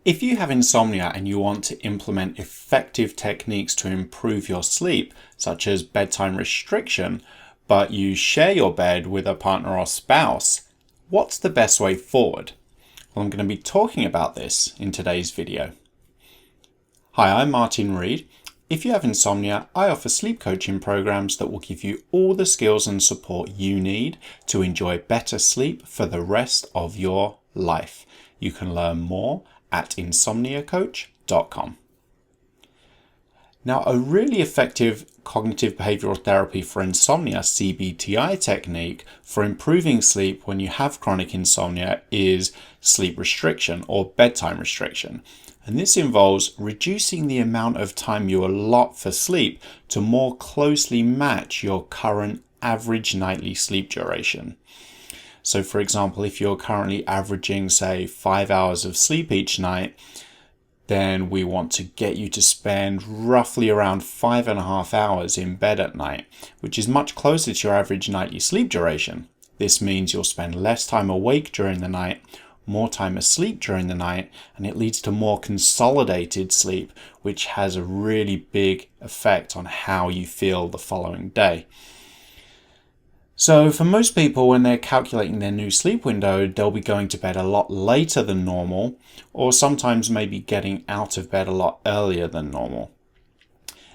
If you have insomnia and you want to implement effective techniques to improve your sleep, such as bedtime restriction, but you share your bed with a partner or spouse, what's the best way forward? Well, I'm going to be talking about this in today's video. Hi, I'm Martin Reed. If you have insomnia, I offer sleep coaching programs that will give you all the skills and support you need to enjoy better sleep for the rest of your life. You can learn more at insomniacoach.com. Now, a really effective cognitive behavioral therapy for insomnia, CBT-I technique for improving sleep when you have chronic insomnia is sleep restriction or bedtime restriction. And this involves reducing the amount of time you allot for sleep to more closely match your current average nightly sleep duration. So for example, if you're currently averaging, say, 5 hours of sleep each night, then we want to get you to spend roughly around 5.5 hours in bed at night, which is much closer to your average nightly sleep duration. This means you'll spend less time awake during the night, more time asleep during the night, and it leads to more consolidated sleep, which has a really big effect on how you feel the following day. So for most people, when they're calculating their new sleep window, they'll be going to bed a lot later than normal, or sometimes maybe getting out of bed a lot earlier than normal.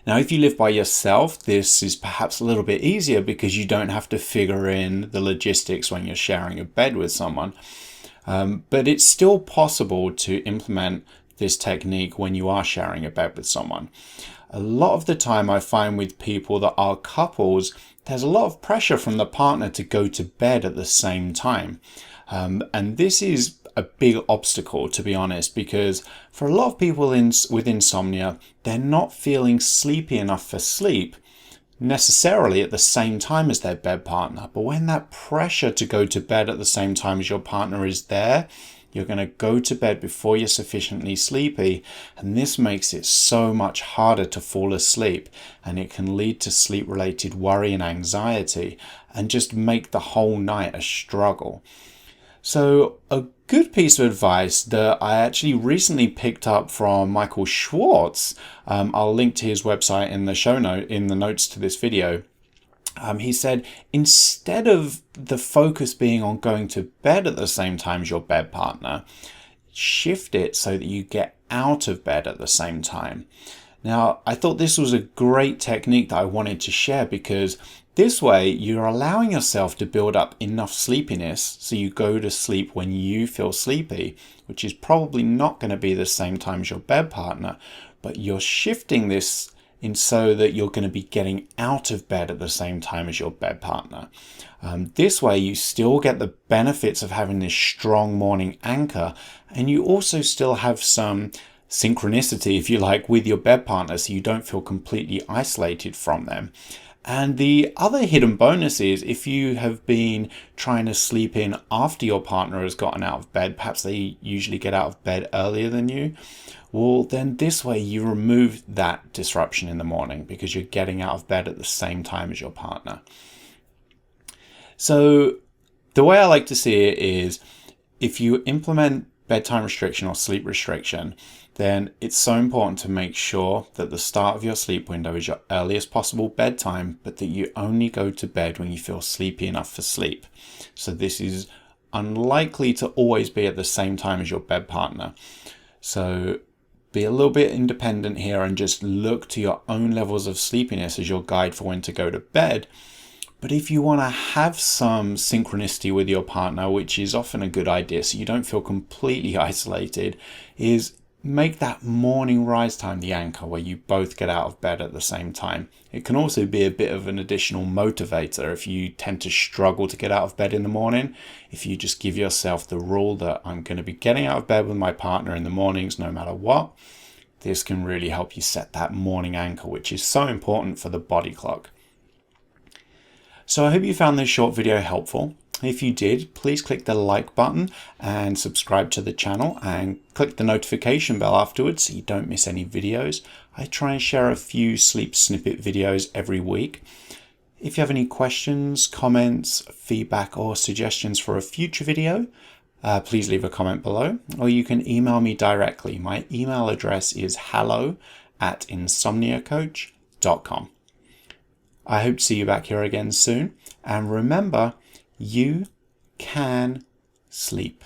Now, if you live by yourself, this is perhaps a little bit easier because you don't have to figure in the logistics when you're sharing a bed with someone. But it's still possible to implement this technique when you are sharing a bed with someone. A lot of the time I find with people that are couples, there's a lot of pressure from the partner to go to bed at the same time. And this is a big obstacle, to be honest, because for a lot of people with insomnia, they're not feeling sleepy enough for sleep necessarily at the same time as their bed partner. But when that pressure to go to bed at the same time as your partner is there, you're going to go to bed before you're sufficiently sleepy, and this makes it so much harder to fall asleep, and it can lead to sleep-related worry and anxiety and just make the whole night a struggle. So a good piece of advice that I actually recently picked up from Michael Schwartz, I'll link to his website in the notes to this video. He said, instead of the focus being on going to bed at the same time as your bed partner, shift it so that you get out of bed at the same time. Now, I thought this was a great technique that I wanted to share because this way you're allowing yourself to build up enough sleepiness so you go to sleep when you feel sleepy, which is probably not going to be the same time as your bed partner, but you're shifting this so that you're going to be getting out of bed at the same time as your bed partner. This way you still get the benefits of having this strong morning anchor, and you also still have some synchronicity, if you like, with your bed partner, so you don't feel completely isolated from them. And the other hidden bonus is if you have been trying to sleep in after your partner has gotten out of bed, perhaps they usually get out of bed earlier than you, well, then this way you remove that disruption in the morning because you're getting out of bed at the same time as your partner. So the way I like to see it is if you implement bedtime restriction or sleep restriction, then it's so important to make sure that the start of your sleep window is your earliest possible bedtime, but that you only go to bed when you feel sleepy enough for sleep. So this is unlikely to always be at the same time as your bed partner. So be a little bit independent here and just look to your own levels of sleepiness as your guide for when to go to bed. But if you want to have some synchronicity with your partner, which is often a good idea so you don't feel completely isolated, is make that morning rise time the anchor where you both get out of bed at the same time. It can also be a bit of an additional motivator if you tend to struggle to get out of bed in the morning. If you just give yourself the rule that I'm going to be getting out of bed with my partner in the mornings no matter what, this can really help you set that morning anchor, which is so important for the body clock. So I hope you found this short video helpful. If you did, please click the like button and subscribe to the channel and click the notification bell afterwards so you don't miss any videos. I try and share a few sleep snippet videos every week. If you have any questions, comments, feedback or suggestions for a future video, please leave a comment below, or you can email me directly. My email address is hello@insomniacoach.com. I hope to see you back here again soon. And remember, you can sleep.